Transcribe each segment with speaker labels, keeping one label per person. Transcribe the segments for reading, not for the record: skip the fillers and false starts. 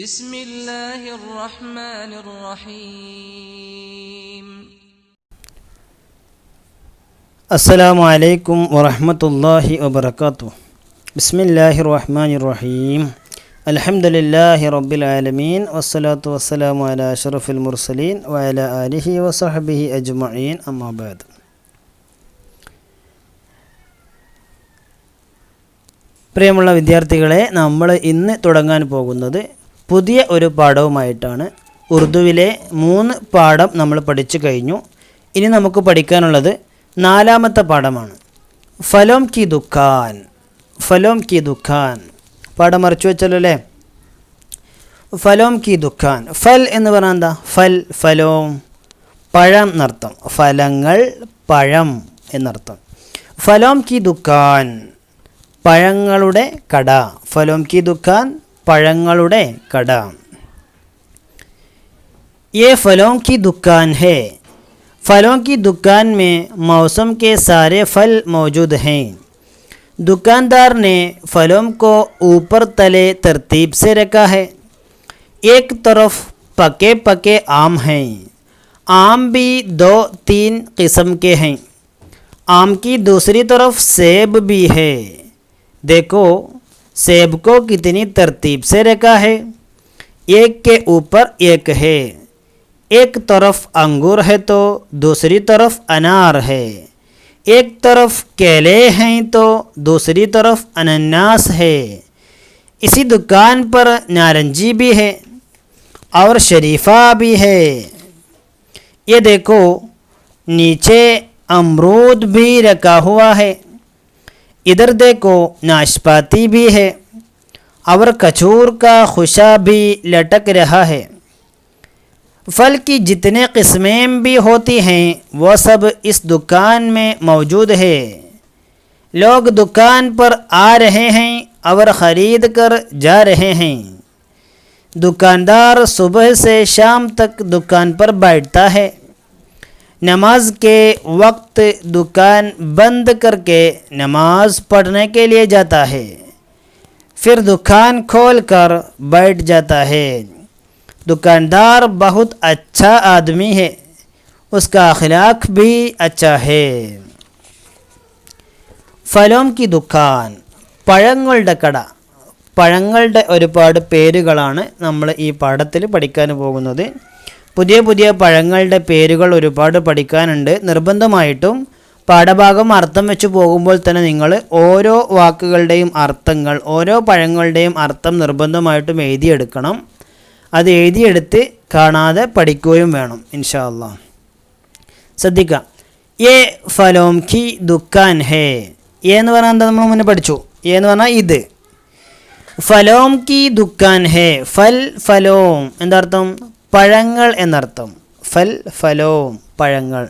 Speaker 1: بسم الله الرحمن الرحيم
Speaker 2: السلام عليكم ورحمة الله وبركاته بسم الله الرحمن الرحيم الحمد لله رب العالمين والصلاة والسلام على أشرف المرسلين وعلى آله وصحبه أجمعين أما بعد പ്രിയമുള്ള വിദ്യാർത്ഥികളെ, നമ്മൾ ഇന്ന് തുടങ്ങാൻ പോകുന്നത് പുതിയ ഒരു പാഠവുമായിട്ടാണ്. ഉറുദുവിലെ 3 പാഠം നമ്മൾ പഠിച്ചു കഴിഞ്ഞു. ഇനി നമുക്ക് പഠിക്കാനുള്ളത് 4ാമത്തെ പാഠമാണ്. ഫലോം കി ദുഖാൻ. ഫലോം കി ദുഖാൻ പാഠം മറിച്ചു വെച്ചല്ലോ അല്ലേ? ഫലോം കി ദുഖാൻ. ഫൽ എന്ന് പറഞ്ഞാൽ എന്താ? ഫലോം പഴം എന്നർത്ഥം. ഫലങ്ങൾ, പഴം എന്നർത്ഥം. ഫലോം കി ദുഖാൻ പഴങ്ങളുടെ കട. ഫലോം കി ദുഖാൻ പഴങ്ങളുടെ കട. ये फलों की दुकान है. फलों की दुकान में मौसम के सारे फल मौजूद हैं. दुकानदार ने फलों को ऊपर तले तरतीब से रखा है. एक तरफ पके पके आम हैं. आम भी 2-3 किस्म के हैं. आम की दूसरी तरफ सेब भी है. देखो सेब को कितनी तरतीब से रखा है. एक के ऊपर एक है. एक तरफ अंगूर है तो दूसरी तरफ अनार है. एक तरफ केले हैं तो दूसरी तरफ अनानास है. इसी दुकान पर नारंगी भी है और शरीफा भी है. ये देखो नीचे अमरूद भी रखा हुआ है. इधर देखो नाशपाती भी है और खजूर का खुशा भी लटक रहा है. फल की जितने किस्में भी होती हैं वो सब इस दुकान में मौजूद है. लोग दुकान पर आ रहे हैं और ख़रीद कर जा रहे हैं. दुकानदार सुबह से शाम तक दुकान पर बैठता है. नमाज के वक्त दुकान बंद करके नमाज पढ़ने के लिए जाता है. फिर दुकान खोल कर बैठ जाता है. दुकानदार बहुत अच्छा आदमी है. उसका अखलाक भी अच्छा है. ഫലോം കി ദുഖാൻ പഴങ്ങളുടെ കട. പഴങ്ങളുടെ ഒരുപാട് പേരുകളാണ് നമ്മൾ ഈ പാഠത്തിൽ പഠിക്കാൻ പോകുന്നത്. പുതിയ പുതിയ പഴങ്ങളുടെ പേരുകൾ ഒരുപാട് പഠിക്കാനുണ്ട്. നിർബന്ധമായിട്ടും പാഠഭാഗം അർത്ഥം വെച്ച് പോകുമ്പോൾ തന്നെ നിങ്ങൾ ഓരോ വാക്കുകളുടെയും അർത്ഥങ്ങൾ, ഓരോ പഴങ്ങളുടെയും അർത്ഥം നിർബന്ധമായിട്ടും എഴുതിയെടുക്കണം. അത് എഴുതിയെടുത്ത് കാണാതെ പഠിക്കുകയും വേണം ഇൻഷാ അല്ലാഹ്. ശ്രദ്ധിക്കുക. യേ ഫലോം കി ദുക്കാൻ ഹേ. എന്ന് പറഞ്ഞാൽ എന്താ? നമ്മൾ മുന്നേ പഠിച്ചു. എന്ന് പറഞ്ഞാൽ ഇത്. ഫലോം കി ദുക്കാൻ ഹേ. ഫലോം എന്താർത്ഥം? പഴങ്ങൾ എന്നർത്ഥം. ഫലോം പഴങ്ങൾ.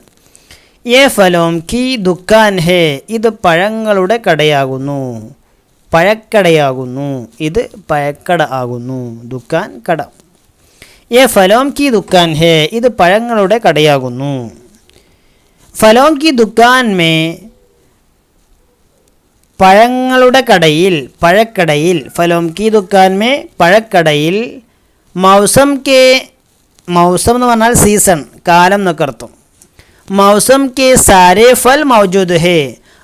Speaker 2: യേ ഫലോം കി ദുക്കാൻ ഹേ. ഇത് പഴങ്ങളുടെ കടയാകുന്നു. പഴക്കടയാകുന്നു. ഇത് പഴക്കട ആകുന്നു. ദുക്കാൻ കട. യേ ഫലോം കി ദുക്കാൻ ഹേ. ഇത് പഴങ്ങളുടെ കടയാകുന്നു. ഫലോം കി ദുക്കാൻ മേ പഴങ്ങളുടെ കടയിൽ, പഴക്കടയിൽ. ഫലോം കി ദുക്കാൻ മേ പഴക്കടയിൽ. മൗസം കെ. മൗസം എന്ന് പറഞ്ഞാൽ സീസൺ, കാലം എന്നൊക്കെ അർത്ഥം. മൗസം കെ സാരേ ഫൽ മൗജൂദ് ഹേ.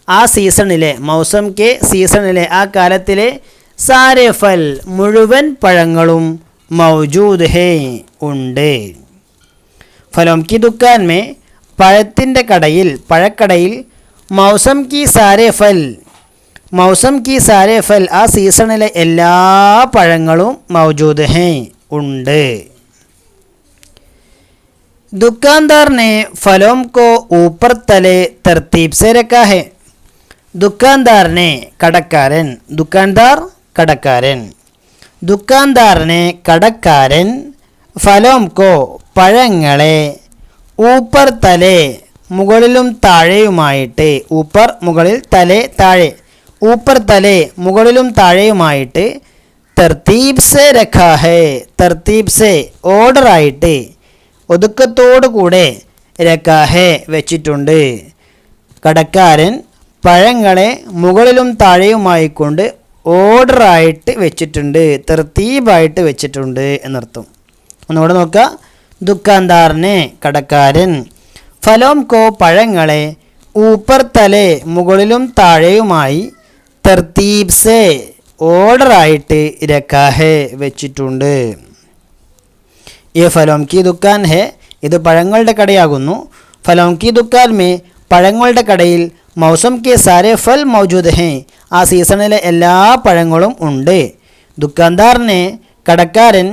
Speaker 2: ആ സീസണിലെ, മൗസം കെ സീസണിലെ, ആ കാലത്തിലെ സാരേ ഫൽ മുഴുവൻ പഴങ്ങളും മൗജൂദ് ഹേ ഉണ്ട്. ഫലോം കി ദുക്കാൻ മേ പഴത്തിൻ്റെ കടയിൽ, പഴക്കടയിൽ. മൗസം കി സാരേ ഫൽ. മൗസം കി സാരേ ഫൽ ആ സീസണിലെ എല്ലാ പഴങ്ങളും മൗജൂദ് ഹേ ഉണ്ട്. दुकानदार ने फलों को ऊपर तले तरतीब से रखा है. दुकानदार ने കടക്കാരൻ. दुकानदार കടക്കാരൻ. दुकानदार ने കടക്കാരൻ ഫലോം കോ പഴങ്ങളെ ഊപ്പർ തലേ മുകളിലും താഴെയുമായിട്ട്. ഊപ്പർ മുകളിൽ, തലേ താഴെ. ഊപ്പർ തലേ മുകളിലും താഴെയുമായിട്ട്. തർത്തീബ് സെ രഖാ ഹേ. തർത്തീബ് സെ ഓർഡറായിട്ട്, ഒതുക്കത്തോടു കൂടെ. രഖാഹെ വെച്ചിട്ടുണ്ട്. കടക്കാരൻ പഴങ്ങളെ മുകളിലും താഴെയുമായിക്കൊണ്ട് ഓർഡറായിട്ട് വെച്ചിട്ടുണ്ട്, തർത്തീബായിട്ട് വെച്ചിട്ടുണ്ട് എന്നർത്ഥം. ഒന്നുകൂടെ നോക്കുക. ദുക്കാൻദാറിനെ കടക്കാരൻ, ഫലോം കോ പഴങ്ങളെ, ഊപ്പർ തലെ മുകളിലും താഴെയുമായി, തർത്തീബ് സെ ഓർഡറായിട്ട് രക്കാ ഹെ വെച്ചിട്ടുണ്ട്. ये फलों की दुकान है, ഇത് പഴങ്ങളുടെ കടയാകുന്നു. ഫലോം കി ദുക്കാൻ മേ പഴങ്ങളുടെ കടയിൽ മൗസം കെ സാരെ ഫൽ മൗജൂദ് ഹെ ആ സീസണിലെ എല്ലാ പഴങ്ങളും ഉണ്ട്. ദുക്കാൻദാറിനെ കടക്കാരൻ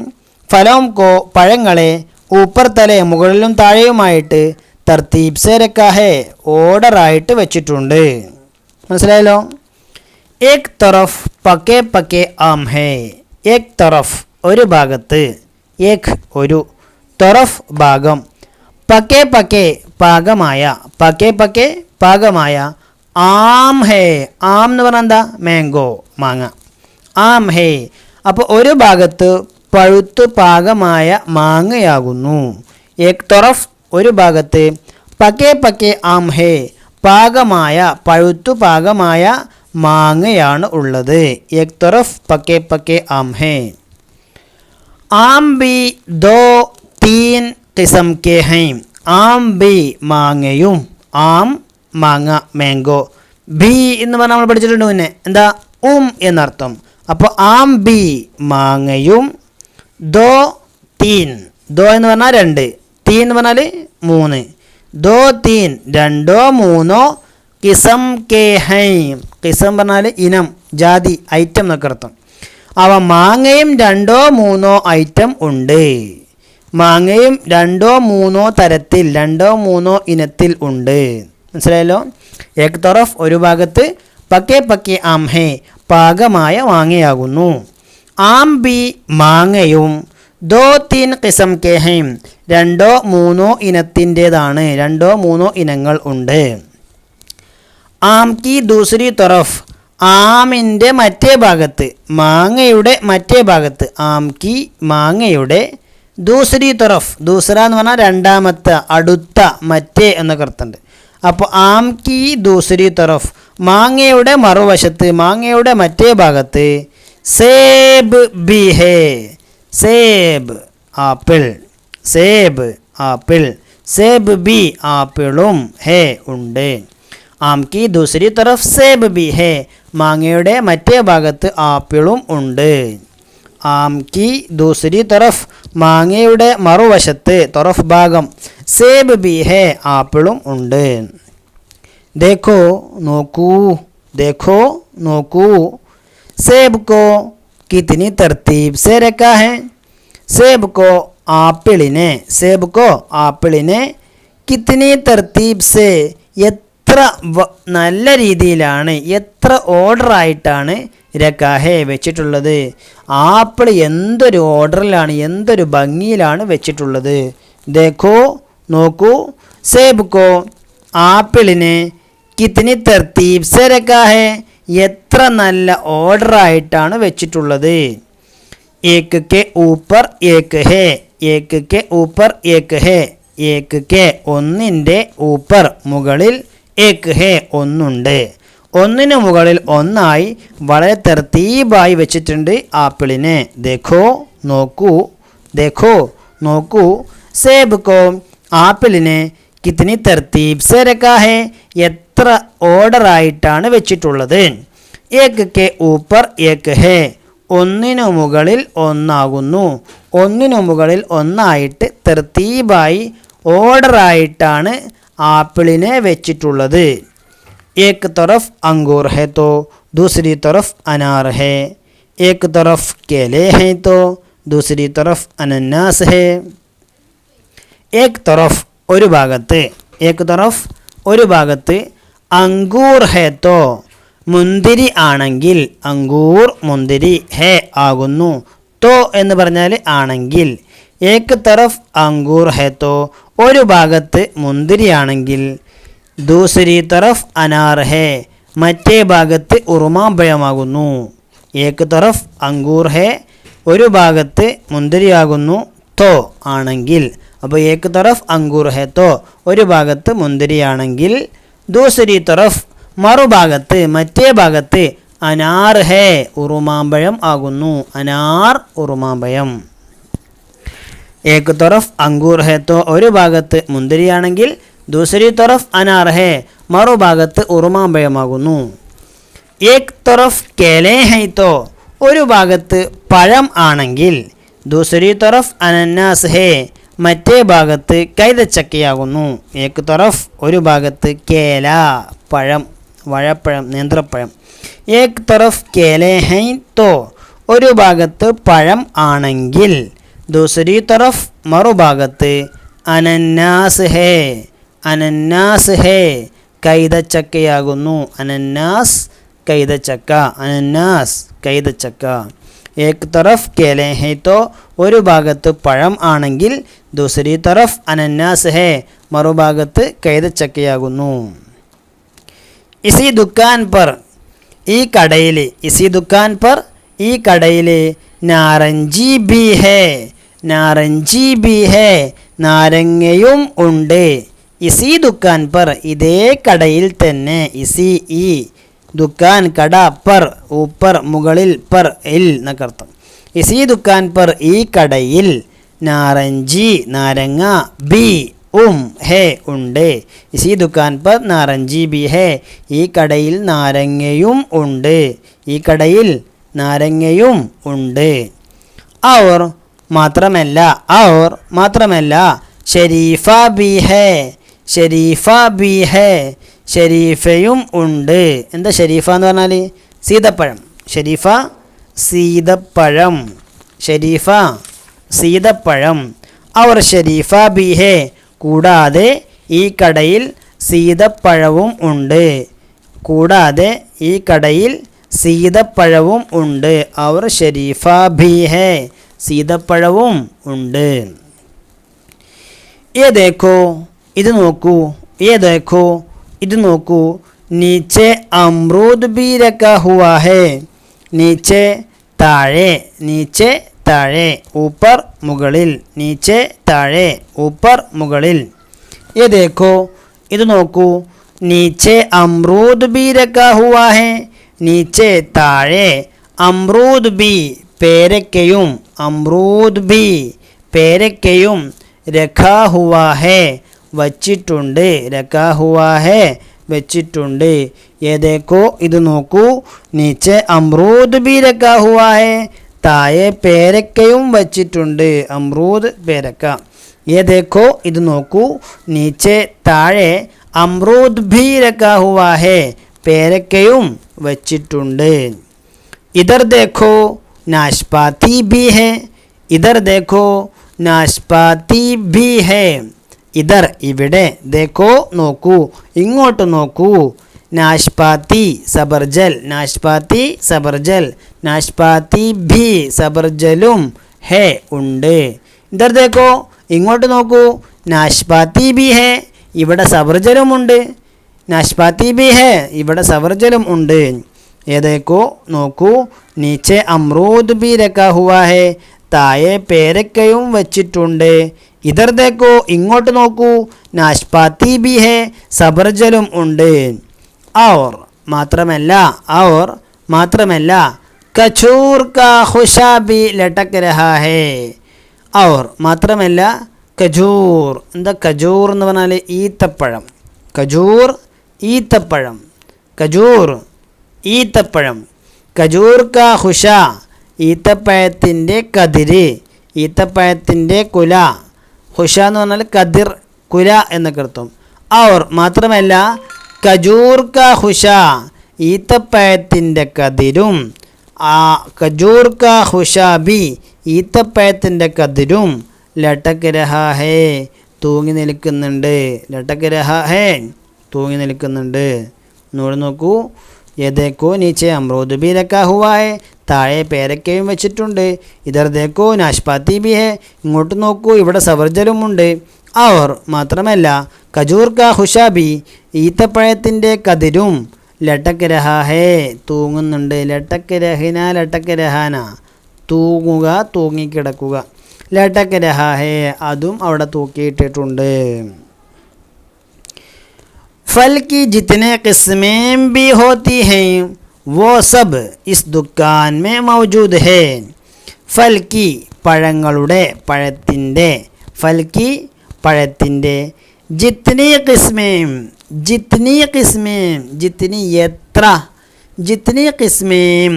Speaker 2: ഫലോം കോ പഴങ്ങളെ ഊപ്പർ തലെ മുകളിലും താഴെയുമായിട്ട് തർത്തീബ് സെ രക്കാ ഹെ ഓർഡറായിട്ട് വെച്ചിട്ടുണ്ട്. മനസ്സിലായല്ലോ. ഏക് തറഫ് പക്കെ പക്കെ ആം ഹെ, ഏക് തറഫ് ഒരു ഭാഗത്ത്, ഏക് ഒരു, തൊറഫ് ഭാഗം, പക്കെ പക്കെ പാകമായ, പക്കെ പക്കെ പാകമായ, ആം ഹേ ആം എന്ന് പറഞ്ഞാൽ എന്താ? മാംഗോ മാങ്ങ. ആം ഹേ അപ്പോൾ ഒരു ഭാഗത്ത് പഴുത്ത് പാകമായ മാങ്ങയാകുന്നു. ഏക് തൊറഫ് ഒരു ഭാഗത്ത്, പക്കെ പക്കെ ആം ഹേ പാകമായ പഴുത്തു പാകമായ മാങ്ങയാണ് ഉള്ളത്. ഏക് തൊറഫ് പക്കെ പക്കെ ആം ഹേ. ആം ബി ദോ തീൻ കിസം കെ ഹൈ, ആം ബി മാങ്ങയും, ആം മാങ്ങ മാംഗോ, ബി എന്ന് പറഞ്ഞാൽ നമ്മൾ പഠിച്ചിട്ടുണ്ട് മുന്നേ എന്താ? എന്നർത്ഥം. അപ്പോൾ ആം ബി മാങ്ങയും, ദോ തീൻ, ദോ എന്ന് പറഞ്ഞാൽ രണ്ട്, തീൻ എന്ന് പറഞ്ഞാൽ മൂന്ന്, ദോ തീൻ രണ്ടോ മൂന്നോ, കിസം കെ ഹൈ, കിസം പറഞ്ഞാൽ ഇനം, ജാതി, ഐറ്റം എന്നൊക്കെ അർത്ഥം. അവ മാങ്ങയും രണ്ടോ മൂന്നോ ഐറ്റം ഉണ്ട്, മാങ്ങയും രണ്ടോ മൂന്നോ തരത്തിൽ, രണ്ടോ മൂന്നോ ഇനത്തിൽ ഉണ്ട്. മനസ്സിലായല്ലോ. ഏക് തറഫ് ഒരു ഭാഗത്ത്, പക്കെ പക്കെ ആം ഹേ പാകമായ മാങ്ങയാകുന്നു. ആം ബി മാങ്ങയും, ദോ തീൻ കിസം കെ ഹൈം രണ്ടോ മൂന്നോ ഇനത്തിൻ്റേതാണ്, രണ്ടോ മൂന്നോ ഇനങ്ങൾ ഉണ്ട്. ആം കി ദൂസരി തറഫ് ആമിൻ്റെ മറ്റേ ഭാഗത്ത്, മാങ്ങയുടെ മറ്റേ ഭാഗത്ത്, ആം കി മാങ്ങയുടെ, ദൂസരി തറഫ് ദൂസറ എന്ന് പറഞ്ഞാൽ രണ്ടാമത്തെ, അടുത്ത, മറ്റേ എന്നൊക്കെ അർത്ഥമുണ്ട്. അപ്പോൾ ആം കി ദൂസരി തറഫ് മാങ്ങയുടെ മറുവശത്ത്, മാങ്ങയുടെ മറ്റേ ഭാഗത്ത്, സേബ് ബി ഹേ, സേബ് ആപ്പിൾ, സേബ് ആപ്പിൾ, സേബ് ബി ആപ്പിളും, ഹേ ഉണ്ട്. ആം കി ദൂസരി തറഫ് സേബ് ബി ഹേ മാങ്ങയുടെ മറ്റേ ഭാഗത്ത് ആപ്പിളും ഉണ്ട്. ആം കി ദൂസരി തറഫ് മാങ്ങയുടെ മറുവശത്ത്, തറഫ് ഭാഗം, സേബ് ബി ഹേ ആപ്പിളും ഉണ്ട്. ദേഖോ നോക്കൂ, ദേഖോ നോക്കൂ, സേബ് കോ കിतनी തർത്തീബ് സെ രക്കാ ഹെ, സേബ് കോ ആപ്പിളിനെ, സേബ് കോ ആപ്പിളിനെ, കിतनी തർത്തീബ് സെ എത്ര നല്ല രീതിയിലാണ്, എത്ര ഓർഡറായിട്ടാണ് രക്കാഹെ വെച്ചിട്ടുള്ളത്. ആപ്പിൾ എന്തൊരു ഓർഡറിലാണ്, എന്തൊരു ഭംഗിയിലാണ് വെച്ചിട്ടുള്ളത്. ദേഖോ നോക്കൂ, സേബ് കോ ആപ്പിളിനെ, കിतनी തർത്തീബ് സെ രക്കാഹെ എത്ര നല്ല ഓർഡറായിട്ടാണ് വെച്ചിട്ടുള്ളത്. ഏക് കെ ഊപ്പർ ഏക് ഹേ, ഏക് കെ ഊപ്പർ ഏക് ഹേ, ഏക് കെ ഒന്നിൻ്റെ, ഊപ്പർ മുകളിൽ, ഏക് ഹേ ഒന്നുണ്ട്, ഒന്നിനു മുകളിൽ ഒന്നായി വളരെ തർത്തീബായി വെച്ചിട്ടുണ്ട് ആപ്പിളിനെ. ദേഖോ നോക്കൂ, ദേഖോ നോക്കൂ, സേബ് കോ ആപ്പിളിനെ, കിतनी തർത്തീബ് സെ രക്കാ ഹേ എത്ര ഓർഡറായിട്ടാണ് വെച്ചിട്ടുള്ളത്. ഏക് കെ ഊപ്പർ ഏക് ഹേ ഒന്നിനു മുകളിൽ ഒന്നാകുന്നു, ഒന്നിനു മുകളിൽ ഒന്നായിട്ട് തർത്തീബായി ഓർഡറായിട്ടാണ് ആപ്പിളിനെ വെച്ചിട്ടുള്ളത്. एक तरफ अंगूर है तो दूसरी तरफ अनार है, एक तरफ केले हैं तो दूसरी तरफ अनन्नास है. एक तरफ ഒരു ഭാഗത്ത്, एक तरफ ഒരു ഭാഗത്ത്, अंगूर है तो മുന്തിരി ആണെങ്കിൽ, अंगूर മുന്തിരി, ഹേ ആകുന്നു, तो എന്ന് പറഞ്ഞാൽ ആണെങ്കിൽ. एक तरफ अंगूर है तो ഒരു ഭാഗത്ത് മുന്തിരിയാണെങ്കിൽ, ദൂസരി തറഫ് അനാർ ഹേ മറ്റേ ഭാഗത്ത് ഉറുമാമ്പഴമാകുന്നു. ഏക് തറഫ് അങ്കൂർ ഹേ ഒരു ഭാഗത്ത് മുന്തിരിയാകുന്നു, തോ ആണെങ്കിൽ. അപ്പോൾ ഏക് തറഫ് അങ്കൂർ ഹേ തോ ഒരു ഭാഗത്ത് മുന്തിരിയാണെങ്കിൽ, ദൂസരി തറഫ് മറുഭാഗത്ത്, മറ്റേ ഭാഗത്ത്, അനാർ ഹേ ഉറുമാമ്പഴം ആകുന്നു. അനാർ ഉറുമാമ്പഴം. ഏക് തറഫ് അങ്കൂർ ഹേ തോ ഒരു ഭാഗത്ത് മുന്തിരിയാണെങ്കിൽ ദൂസരി തറഫ് അനാർ ഹേ മറുഭാഗത്ത് ഉറുമാമ്പഴമാകുന്നു. ഏക് തറഫ് കേലേ ഹൈ തോ ഒരു ഭാഗത്ത് പഴം ആണെങ്കിൽ ദൂസരി തറഫ് അനന്നാസ് ഹേ മറ്റേ ഭാഗത്ത് കൈതച്ചക്കയാകുന്നു. ഏക് തറഫ് ഒരു ഭാഗത്ത് കേല പഴം വാഴപ്പഴം നേന്ത്രപ്പഴം. ഏക് തറഫ് കേലേ ഹൈ തോ ഒരു ഭാഗത്ത് പഴം ആണെങ്കിൽ ദൂസരി തറഫ് മറുഭാഗത്ത് അനന്നാസ് ഹേ അനന്നാസ് ഹേ കൈതച്ചക്കയാകുന്നു. അനന്നാസ് കൈതച്ചക്ക. അനന്നാസ് കൈതച്ചക്ക. ഏക് തറഫ് കേലേ ഹേ തോ ഒരു ഭാഗത്ത് പഴം ആണെങ്കിൽ ദൂസരി തറഫ് അനന്നാസ് ഹേ മറുഭാഗത്ത് കൈതച്ചക്കയാകുന്നു. ഇസി ദുക്കാൻ പർ ഈ കടയിൽ ഇസി ദുക്കാൻ പർ ഈ കടയിൽ നാരഞ്ചി ബി ഹേ നാരഞ്ചി ബി ഹേ നാരങ്ങയും ഉണ്ട്. ഇസി ദുക്കാൻ പർ ഇതേ കടയിൽ തന്നെ. ഇസി ഈ ദുക്കാൻ കട പർ ഊപ്പർ മുകളിൽ പർ ഇൽ എന്നൊക്കെ അർത്ഥം. ഇസി ദുക്കാൻ പർ ഈ കടയിൽ നാരഞ്ചി നാരങ്ങ ബി ഹേ ഉണ്ട്. ഇസി ദുക്കാൻ പർ നാരഞ്ചി ബി ഹേ ഈ കടയിൽ നാരങ്ങയും ഉണ്ട്. ഈ കടയിൽ നാരങ്ങയും ഉണ്ട്. ഔർ മാത്രമല്ല ഔർ മാത്രമല്ല ഷരീഫ ബി ഹേ ഷരീഫ ബി ഹേ ഷരീഫയും ഉണ്ട്. എന്താ ഷരീഫ എന്ന് പറഞ്ഞാൽ സീതപ്പഴം. ഷരീഫ സീതപ്പഴം. ഷരീഫ സീതപ്പഴം. അവർ ഷരീഫ ബി ഹേ കൂടാതെ ഈ കടയിൽ സീതപ്പഴവും ഉണ്ട്. കൂടാതെ ഈ കടയിൽ സീതപ്പഴവും ഉണ്ട്. അവർ ഷരീഫ ബി ഹേ സീതപ്പഴവും ഉണ്ട്. ഏ ദേഖോ ഇത് നോക്കൂ. ഏ ദേഖോ ഇത് നോക്കൂ. നീച്ചെ അമ്രൂദ് ബി രഖാ ഹുവാ ഹേ നീച്ചെ താഴെ നീച്ചെ താഴെ ഊപ്പർ മുകളിൽ നീച്ചെ താഴെ ഊപ്പർ മുകളിൽ. ഏ ദേഖോ ഇത് നോക്കൂ. നീച്ചെ അമ്രൂദ് ബി രഖാ ഹുവാ ഹേ നീച്ചെ താഴെ അമ്രൂദ് ബി പേരക്കയും അമ്രൂദ് ബി പേരക്കയും രഖാ ഹുവാ ഹേ വച്ചിട്ടുണ്ട്. രഖാ ഹുവാ ഹേ വെച്ചിട്ടുണ്ട്. ഏ ദേഖോ ഇത് നോക്കൂ. നീച്ചെ അമ്രൂദ് ബി രഖാ ഹുവാ ഹേ താഴെ പേരക്കയും വച്ചിട്ടുണ്ട്. അമ്രൂദ് പേരക്ക. ഏ ദേഖോ ഇത് നോക്കൂ. നീച്ചെ താഴെ അമ്രൂദ് ബി രഖാ ഹുവാ ഹേ പേരക്കയും വച്ചിട്ടുണ്ട്. ഇധർ ദേഖോ നാഷ്പാത്തി ബി ഹേ ഇധർ ദേഖോ നാഷ്പാത്തി ബി ഹേ ഇധർ ഇവിടെ ദേഖോ നോക്കൂ ഇങ്ങോട്ട് നോക്കൂ. നാഷ്പാത്തി സബർജൽ നാഷ്പാത്തി സബർജൽ നാഷ്പാത്തി ഭി സബർജലും ഹേ ഉണ്ട്. ഇധർ ദേഖോ ഇങ്ങോട്ട് നോക്കൂ. നാഷ്പാത്തി ബി ഹേ ഇവിടെ സബർജലുമുണ്ട്. നാഷ്പാത്തി ബി ഹേ ഇവിടെ സബർജലും ഉണ്ട്. ഏ ദേഖോ നോക്കൂ. നീച്ചെ അമ്രൂദ് ബി രഖാ ഹുവാ ഹേ താഴെ പേരക്കയും വച്ചിട്ടുണ്ട്. ഇധർ ദേഖോ ഇങ്ങോട്ട് നോക്കൂ. നാഷ്പാത്തി ബി ഹേ സബർജലും ഉണ്ട്. ഔർ മാത്രമല്ല ഔർ മാത്രമല്ല കച്ചൂർ കാ ഖുശാ ബി ലടക് രഹാ ഹേ ഔർ മാത്രമല്ല കജൂർ എന്താ കജൂർ എന്ന് പറഞ്ഞാൽ ഈത്തപ്പഴം. കജൂർ ഈത്തപ്പഴം. കജൂർ ഈത്തപ്പഴം. കജൂർ കാ ഖുശാ ഈത്തപ്പഴത്തിൻ്റെ കതിര് ഈത്തപ്പഴത്തിൻ്റെ കുല. ഖുശ എന്ന് പറഞ്ഞാൽ കതിർ കുല എന്നൊക്കെ അർത്ഥം. ഔർ മാത്രമല്ല കജൂർ കാ ഖുശ ഈത്തപ്പഴത്തിൻ്റെ കതിരും കജൂർ കാ ഖുശ ബി ഈത്തപ്പഴത്തിൻ്റെ കതിരും ലടക് രഹാ ഹേ തൂങ്ങി നിൽക്കുന്നുണ്ട്. ലടക് രഹാ ഹേ തൂങ്ങി നിൽക്കുന്നുണ്ട്. നോട് നോക്കൂ. ഏ ദേഖോ നീച്ചെ അമ്രൂദ് ബി രഖാ ഹുവാ ഹേ താഴെ പേരക്കയും വെച്ചിട്ടുണ്ട്. ഇധർ ദേഖോ നാഷ്പാത്തി ബി ഹേ ഇങ്ങോട്ട് നോക്കൂ ഇവിടെ സബർജലുമുണ്ട്. ഔർ മാത്രമല്ല കജൂർ കാ ഖുശാ ബി ഈത്തപ്പഴത്തിൻ്റെ കതിരും ലടക് രഹാ ഹേ തൂങ്ങുന്നുണ്ട്. ലടക് രഹിന ലടക് രഹാന തൂങ്ങുക തൂങ്ങിക്കിടക്കുക. ലടക് രഹാ ഹേ അതും അവിടെ തൂക്കിയിട്ടിട്ടുണ്ട്. फल की जितने किस्में भी होती हैं वो सब इस दुकान में मौजूद है ഫൽ की പഴങ്ങളുടെ പഴത്തിൻ്റെ ഫൽ की പഴത്തിൻ്റെ ജിത്നി കിസ്മേം ജിത്നി കിസ്മേം ജിത്നി എത്ര ജിത്നി കിസ്മേം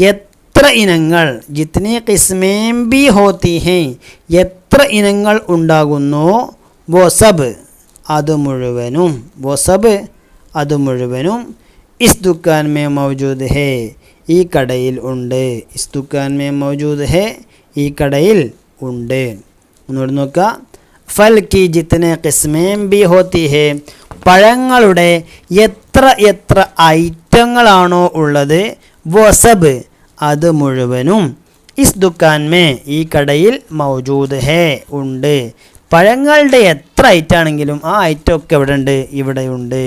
Speaker 2: എത്ര ഇനങ്ങൾ ജിത്നി കിസ്മേം ബി ഹോത്തി ഹൈ എത്ര ഇനങ്ങൾ ഉണ്ടാകുന്നു വോ സബ് അത് മുഴുവനും വോ സബ് അത് മുഴുവനും ഇസ് ദുക്കാൻ മേ മൗജൂദ് ഹേ ഈ കടയിൽ ഉണ്ട് ഇസ് ദുക്കാൻ മേ മൗജൂദ് ഹേ ഈ കടയിൽ ഉണ്ട് ഒന്നുകൂടി നോക്കുക ഫൽ की जितने किस्में भी होती है പഴങ്ങളുടെ എത്ര എത്ര ഐറ്റങ്ങളാണോ ഉള്ളത് വോ സബ് അത് മുഴുവനും ഇസ് ദുക്കാൻ മേ ഈ കടയിൽ മൗജൂദ് ഹേ ഉണ്ട് പഴങ്ങളുടെ എത്ര ഐറ്റം ആണെങ്കിലും ആ ഐറ്റം ഒക്കെ എവിടെ ഉണ്ട് ഇവിടെയുണ്ട്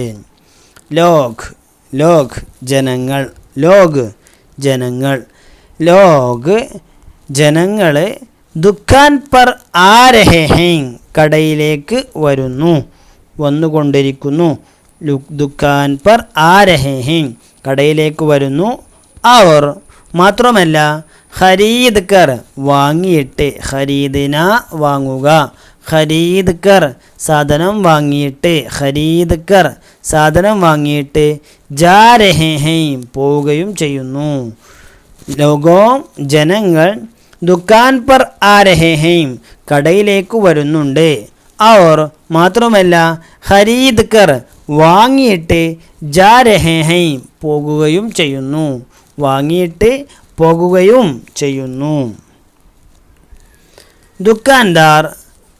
Speaker 2: ലോഗ് ലോഗ് ജനങ്ങൾ ലോഗ് ജനങ്ങൾ ലോഗ് ജനങ്ങൾ ദുക്കാൻ പർ ആ രഹേ ഹൈ കടയിലേക്ക് വരുന്നു വന്നുകൊണ്ടിരിക്കുന്നു ദുക്കാൻ പർ ആ രഹേ ഹൈ കടയിലേക്ക് വരുന്നു അവർ മാത്രമല്ല ഖരീദ് കർ വാങ്ങിയിട്ട് ഖരീദിന വാങ്ങുക ഖരീദ് കർ സാധനം വാങ്ങിയിട്ട് ഖരീദ് കർ സാധനം വാങ്ങിയിട്ട് ജാ രഹേ ഹൈ പോവുകയും ചെയ്യുന്നു ലോഗോ ജനങ്ങൾ ദുക്കാൻ പർ ആ രഹേ ഹൈ കടയിലേക്ക് വരുന്നുണ്ട് അവർ മാത്രമല്ല ഖരീദ് കർ വാങ്ങിയിട്ട് ജാ രഹേ ഹൈ പോകുകയും ചെയ്യുന്നു വാങ്ങിയിട്ട് പോകുകയും ചെയ്യുന്നു ദുക്കാൻദാർ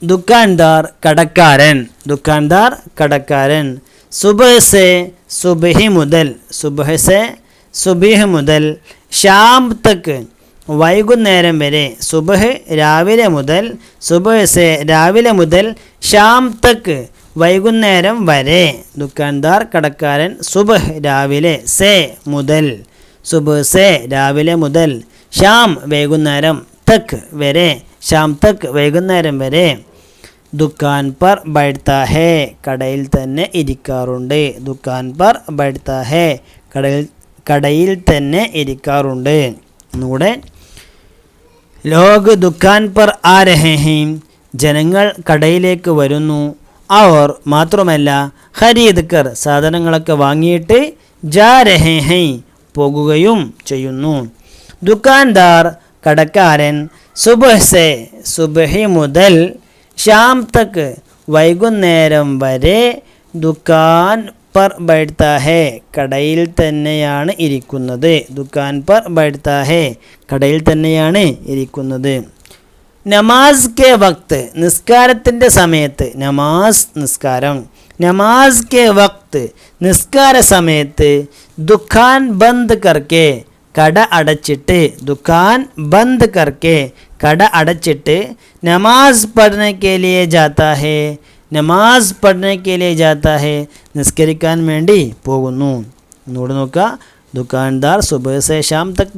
Speaker 2: ദുക്കാൻദാർ കടക്കാരൻ ദുക്കാൻദാർ കടക്കാരൻ സുബഹ് സെ സുബഹി മുതൽ സുബഹ് സെ സുബഹ് മുതൽ ഷാം തക്ക് വൈകുന്നേരം വരെ സുബഹ് രാവിലെ മുതൽ സുബഹ് സെ രാവിലെ മുതൽ ഷാം തക്ക് വൈകുന്നേരം വരെ ദുക്കാൻദാർ കടക്കാരൻ സുബഹ് രാവിലെ സെ മുതൽ സുബഹ് സെ രാവിലെ മുതൽ ഷാം വൈകുന്നേരം തക്ക് വരെ ഷാം തക്ക് വൈകുന്നേരം വരെ ദുക്കാൻ പർ ബൈഠത്താ ഹേ കടയിൽ തന്നെ ഇരിക്കാറുണ്ട് ദുക്കാൻ പർ ബൈഠത്താ ഹേ കടയിൽ തന്നെ ഇരിക്കാറുണ്ട് ഒന്നുകൂടെ ലോഗ് ദുക്കാൻ പർ ആ രഹേ ഹൈ ജനങ്ങൾ കടയിലേക്ക് വരുന്നു അവർ മാത്രമല്ല ഖരീദ് കർ സാധനങ്ങളൊക്കെ വാങ്ങിയിട്ട് ജാ രഹേ ഹൈ പോകുകയും ചെയ്യുന്നു ദുക്കാൻദാർ കടക്കാരൻ സുബഹ് സെ സുബഹി മുതൽ ഷാം തക്ക് വൈകുന്നേരം വരെ ദുക്കാൻ പർ ബൈഠത്താ ഹേ കടയിൽ തന്നെയാണ് ഇരിക്കുന്നത് ദുക്കാൻ പർ ബൈഠത്താ ഹേ കടയിൽ തന്നെയാണ് ഇരിക്കുന്നത് നമാസ് കെ വക്ത് നിസ്കാരത്തിൻ്റെ സമയത്ത് നമാസ് നിസ്കാരം നമാസ് കെ വക്ത് നിസ്കാര സമയത്ത് ദുക്കാൻ ബന്ദ് കർക്കെ കട അടച്ചിട്ട് ദുക്കാൻ ബന്ദ് കർക്കെ കട അടച്ചിട്ട് നമാസ് പഠനെ കെ ലിയെ ജാത്താ ഹേ നമാസ് പഠനെ കെ ലിയെ ജാത്താ ഹേ നിസ്കരിക്കാൻ വേണ്ടി പോകുന്നു ഒന്നുകൂടെ നോക്കുക ദുക്കാൻദാർ സുബഹ് സെ ഷാം തക്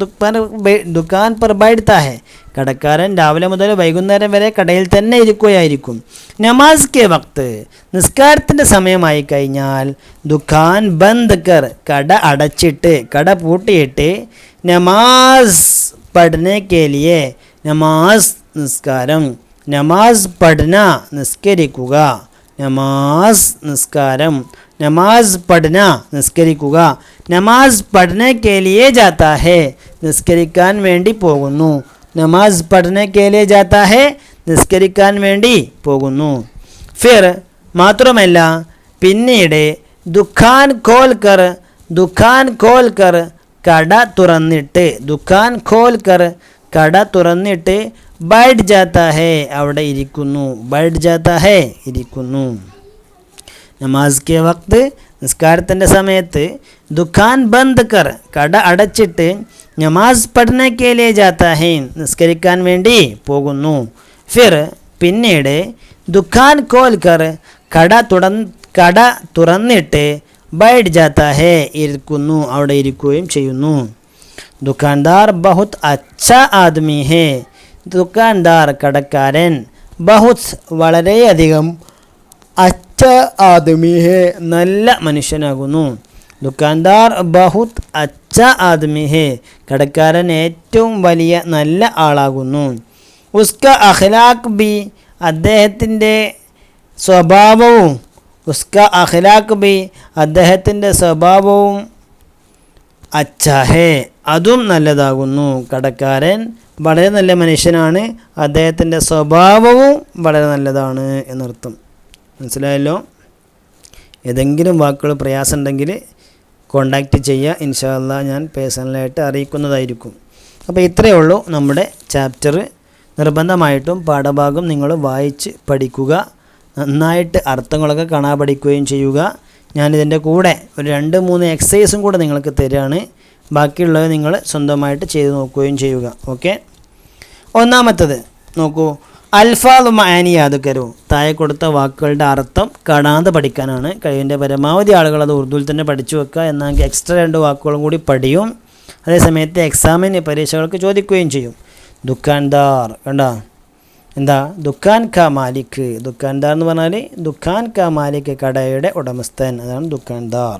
Speaker 2: ദുക്കാൻ പർ ബൈഠത്താ ഹേ കടക്കാരൻ രാവിലെ മുതൽ വൈകുന്നേരം വരെ കടയിൽ തന്നെ ഇരിക്കുകയായിരിക്കും നമാസ് കെ വക്ത് നിസ്കാരത്തിൻ്റെ സമയമായി കഴിഞ്ഞാൽ ദുക്കാൻ ബന്ദ് കർ കട അടച്ചിട്ട് കട പൂട്ടിയിട്ട് നമാസ് പഠനെ കെ ലിയെ നമാസ് നിസ്കാരം നമാസ് പഠന നിസ്കരിക്കുക നമാസ് നിസ്കാരം നമാസ് പഠന നിസ്കരിക്കുക നമാസ് പഠനെ കെ ലിയെ ജാത്താ ഹേ നിസ്കരിക്കാൻ വേണ്ടി പോകുന്നു നമാസ് പഠനെ കെ ലിയെ ജാത്താ ഹേ നിസ്കരിക്കാൻ വേണ്ടി പോകുന്നു ഫിർ മാത്രമല്ല പിന്നീട് ദുഖാൻ ഖോൽ കർ കട തുറന്നിട്ട് ദുഖാൻ ഖോൽ കർ കട തുറന്നിട്ട് ബൈഠ് ജാത്താ ഹേ അവിടെ ഇരിക്കുന്നു ബൈഠ് ജാത്താ ഹേ ഇരിക്കുന്നു നമാസ് കെ വക്ത് നിസ്കാരത്തിൻ്റെ സമയത്ത് ദുഖാൻ ബന്ദ് കർ കട അടച്ചിട്ട് നമാസ് പഠനെ കെ ലിയെ ജാത്താ ഹേ നിസ്കരിക്കാൻ വേണ്ടി പോകുന്നു ഫിർ പിന്നീട് ദുഖാൻ ഖോൽ കർ കട തുറന്നിട്ട് ബൈഠ് ജാത്താ ഹേ ഇരിക്കുന്നു അവിടെ ഇരിക്കുകയും ചെയ്യുന്നു ദുക്കാൻദാർ ബഹുത് അച്ഛ ആദ്മി ഹേ ദുക്കാൻദാർ കടക്കാരൻ ബഹുത് വളരെയധികം അച്ഛ ആദ്മി ഹേ നല്ല മനുഷ്യനാകുന്നു ദുക്കാൻദാർ ബഹുത് അച്ഛ അച്ഛാ ആദ്മി ഹേ, കടക്കാരൻ ഏറ്റവും വലിയ നല്ല ആളാകുന്നു. ഉസ്ക അഖ്ലാഖ് ബി, അദ്ദേഹത്തിൻ്റെ സ്വഭാവവും, ഉസ്ക അഖ്ലാഖ് ബി, അദ്ദേഹത്തിൻ്റെ സ്വഭാവവും അച്ഛാ ഹേ, അതും നല്ലതാകുന്നു. കടക്കാരൻ വളരെ നല്ല മനുഷ്യനാണ്, അദ്ദേഹത്തിൻ്റെ സ്വഭാവവും വളരെ നല്ലതാണ് എന്നർത്ഥം. മനസ്സിലായല്ലോ? ഏതെങ്കിലും വാക്കുകൾ പ്രയാസമുണ്ടെങ്കിൽ കോണ്ടാക്റ്റ് ചെയ്യുക. ഇൻഷാ അല്ലാഹ് ഞാൻ പേഴ്സണലായിട്ട് അറിയിക്കുന്നതായിരിക്കും. അപ്പോൾ ഇത്രയേ ഉള്ളൂ നമ്മുടെ ചാപ്റ്റർ. നിർബന്ധമായിട്ടും പാഠഭാഗം നിങ്ങൾ വായിച്ച് പഠിക്കുക, നന്നായിട്ട് അർത്ഥങ്ങളൊക്കെ കാണാൻ പഠിക്കുകയും ചെയ്യുക. ഞാനിതിൻ്റെ കൂടെ ഒരു 2-3 എക്സസൈസും കൂടെ നിങ്ങൾക്ക് തരികയാണ്. ബാക്കിയുള്ളത് നിങ്ങൾ സ്വന്തമായിട്ട് ചെയ്ത് നോക്കുകയും ചെയ്യുക. ഓക്കെ. ഒന്നാമത്തത് നോക്കൂ, അൽഫാദ് മഅനി യാദ്കരു, താഴെ കൊടുത്ത വാക്കുകളുടെ അർത്ഥം കാണാതെ പഠിക്കാനാണ്. കഴിവിൻ്റെ പരമാവധി ആളുകൾ അത് ഉറുദുവിൽ തന്നെ പഠിച്ചു വെക്കുക. എന്നാൽ എക്സ്ട്രാ 2 വാക്കുകളും കൂടി പഠിയും. അതേസമയത്ത് എക്സാമിന് പരീക്ഷകൾക്ക് ചോദിക്കുകയും ചെയ്യും. ദുക്കാൻദാർ, കണ്ടോ എന്താ? ദുക്കാൻ ക മാലിക്. ദുക്കാൻദാർ എന്ന് പറഞ്ഞാൽ ദുക്കാൻ ക മാലിക്, കടയുടെ ഉടമസ്ഥൻ, അതാണ് ദുക്കാൻദാർ.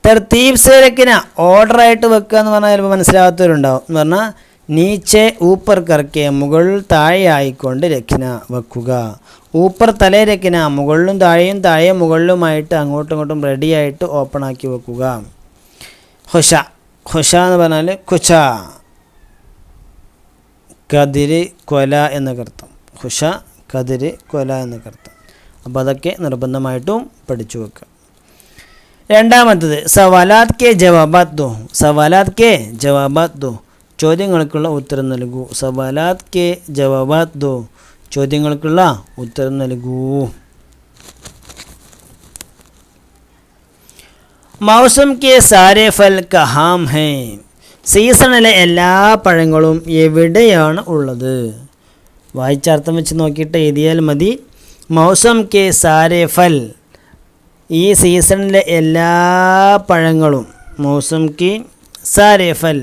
Speaker 2: തർത്തീബ് സേ രഖ്ന, ഓർഡറായിട്ട് വെക്കുക എന്ന് പറഞ്ഞാൽ ചിലപ്പോൾ മനസ്സിലാകാത്തവരുണ്ടാവും. എന്ന് പറഞ്ഞാൽ നീച്ചെ ഊപ്പർ കറക്കെ, മുകളിൽ താഴെ ആയിക്കൊണ്ട് രഖ്ന, വെക്കുക. ഊപ്പർ തലേ രഖ്ന, മുകളിലും താഴെയും താഴെ മുകളിലുമായിട്ട് അങ്ങോട്ടും ഇങ്ങോട്ടും റെഡിയായിട്ട് ഓപ്പൺ ആക്കി വെക്കുക. ഹുഷ, ഹുഷ എന്ന് പറഞ്ഞാൽ കുച്ച, കതിര് കൊല എന്നൊക്കെ അർത്ഥം. ഹുഷ കതിര് കൊല എന്നൊക്കെ അർത്ഥം. അപ്പോൾ അതൊക്കെ നിർബന്ധമായിട്ടും പഠിച്ചു വെക്കുക. രണ്ടാമത്തത് സവാലാത്ത് കെ ജവാബാത്ത് ദോ. സവാലാത്ത് കെ ജവാബാത്ത് ദോ, ചോദ്യങ്ങൾക്കുള്ള ഉത്തരം നൽകൂ. സവാലാത്ത് കെ ജവാബാത്ത് ദോ, ചോദ്യങ്ങൾക്കുള്ള ഉത്തരം നൽകൂ. മൗസം കെ സാരെ ഫൽ കഹാം ഹേ, സീസണിലെ എല്ലാ പഴങ്ങളും എവിടെയാണ് ഉള്ളത്? വായിച്ചർത്ഥം വെച്ച് നോക്കിയിട്ട് എഴുതിയാൽ മതി. മൗസം കെ സാരെ ഫൽ, ഈ സീസണിലെ എല്ലാ പഴങ്ങളും. മൗസം കി സാരെ ഫൽ,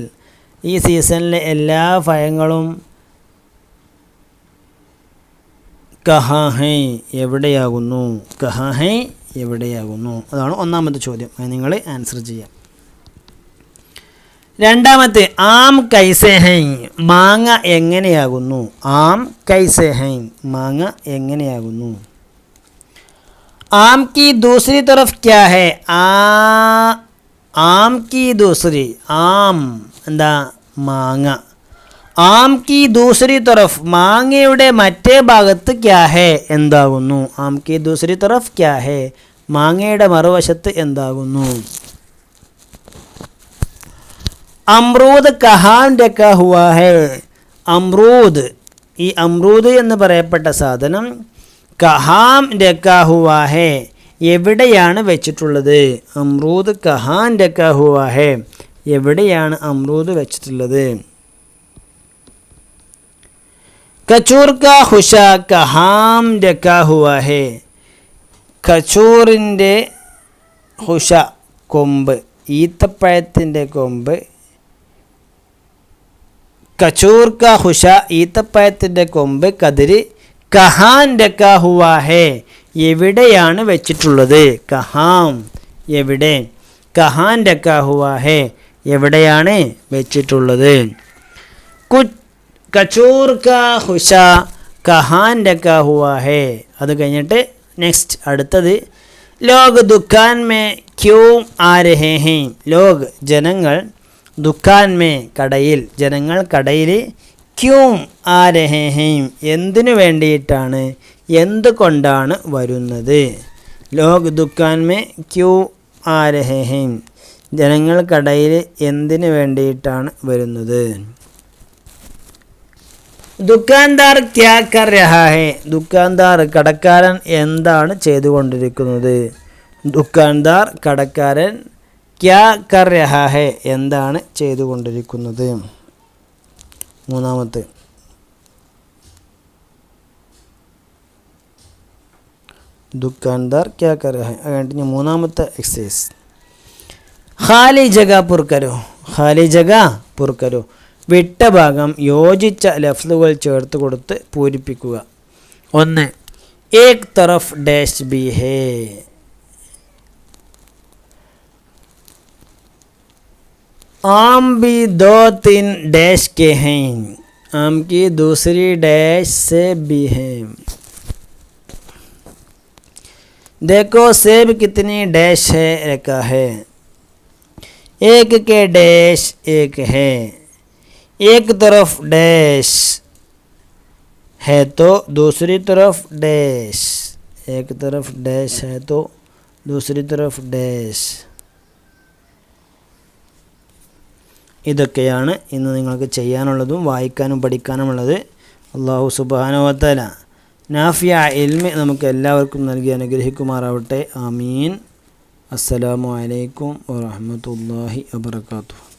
Speaker 2: ഈ സീസണിലെ എല്ലാ പഴങ്ങളും. കഹാ ഹൈ, എവിടെയാകുന്നു? കഹാ ഹൈ, എവിടെയാകുന്നു? അതാണ് ഒന്നാമത്തെ ചോദ്യം. അത് നിങ്ങൾ ആൻസർ ചെയ്യാം. രണ്ടാമത്തെ ആം കൈസേ ഹൈ, മാങ്ങ എങ്ങനെയാകുന്നു? ആം കൈസേ ഹൈ, മാങ്ങ എങ്ങനെയാകുന്നു? ആം കി ദൂസരി തറഫ് ക്യാ ഹൈ? ആം കി ദൂസരി, ആം എന്താ? മാങ്ങ. ആം കി ദൂസരി തറഫ്, മാങ്ങയുടെ മറ്റേ ഭാഗത്ത് ക്യാ ഹേ, എന്താകുന്നു? ആം കി ദൂസരി തറഫ് ക്യാ ഹേ, മാങ്ങയുടെ മറുവശത്ത് എന്താകുന്നു? അമ്രൂദ് കഹാൻ രഖാ ഹുവാ ഹേ, അമ്രൂദ്, ഈ അമ്രൂദ് എന്ന് പറയപ്പെട്ട സാധനം കഹാം രഖാ ഹുവാ ഹേ, എവിടെയാണ് വെച്ചിട്ടുള്ളത്? അമ്രൂദ് കഹാൻ രഖാ ഹുവാ ഹേ, എവിടെയാണ് അമ്രൂദ് വെച്ചിട്ടുള്ളത്? കച്ചൂർ കാ ഹുഷ കഹാം രഖാ ഹുവാ ഹേ, കച്ചൂറിൻ്റെ ഹുഷ, കൊമ്പ്, ഈത്തപ്പഴത്തിൻ്റെ കൊമ്പ്. കച്ചൂർ കാ ഹുഷ, ഈത്തപ്പഴത്തിൻ്റെ കൊമ്പ്, കതിര്. കഹാൻ രഖാ ഹുവാ ഹേ, എവിടെയാണ് വെച്ചിട്ടുള്ളത്? കഹാം, എവിടെ. കഹാൻ രഖാ ഹുവാ ഹേ, എവിടെയാണ് വെച്ചിട്ടുള്ളത്? കച്ചൂർ കാ ഹുഷ കഹാൻ രഖാ ഹുവാ ഹേ. അത് കഴിഞ്ഞിട്ട് നെക്സ്റ്റ് അടുത്തത് ലോഗ് ദുക്കാൻ മേ ക്യൂ ആ രഹേ ഹേ. ലോഗ് ജനങ്ങൾ, ദുക്കാൻ മേ കടയിൽ, ജനങ്ങൾ കടയിൽ, ക്യൂ ആ രഹേ ഹേ എന്തിനു വേണ്ടിയിട്ടാണ്, എന്തുകൊണ്ടാണ് വരുന്നത്? ലോഗ് ദുക്കാൻ മേ ക്യൂ ആ രഹേ ഹേ, ജനങ്ങൾ കടയിൽ എന്തിനു വേണ്ടിയിട്ടാണ് വരുന്നത്? ദുക്കാൻദാർ ക്യാ കർ രഹാ ഹേ, ദുക്കാൻദാർ കടക്കാരൻ എന്താണ് ചെയ്തുകൊണ്ടിരിക്കുന്നത്? ദുക്കാൻദാർ കടക്കാരൻ ക്യാ കർ രഹാ ഹേ എന്താണ് ചെയ്തുകൊണ്ടിരിക്കുന്നത്? മൂന്നാമത്തെ ദുക്കാൻദാർ ക്യാ കർ രഹാ ഹേ. കഴിഞ്ഞ മൂന്നാമത്തെ എക്സസൈസ് ഖാലി ജഗ പുർക്കരോ. ഖാലി ജഗ പുർക്കരോ, വിട്ട ഭാഗം യോജിച്ച ലഫ്ലുകൾ ചേർത്ത് കൊടുത്ത് പൂരിപ്പിക്കുക. 1 ഏക് തറഫ് ഡാഷ് ബി ഹേ, आम भी 2-3 डैश के हैं, आम की दूसरी डैश से भी हैं। देखो सेब कितनी डैश है रखा है, एक के डैश एक है, एक तरफ डैश है तो दूसरी तरफ डैश, एक तरफ डैश है तो दूसरी तरफ ഡാഷ്. ഇതൊക്കെയാണ് ഇന്ന് നിങ്ങൾക്ക് ചെയ്യാനുള്ളതും വായിക്കാനും പഠിക്കാനുമുള്ളത്. അല്ലാഹു സുബ്ഹാനഹു വ തആല നാഫിയ ഇൽമ് നമുക്ക് എല്ലാവർക്കും നൽകി അനുഗ്രഹിക്കുമാറാവട്ടെ. ആമീൻ. അസ്സലാമു അലൈക്കും വറഹ്മത്തുള്ളാഹി വബറകാതുഹു.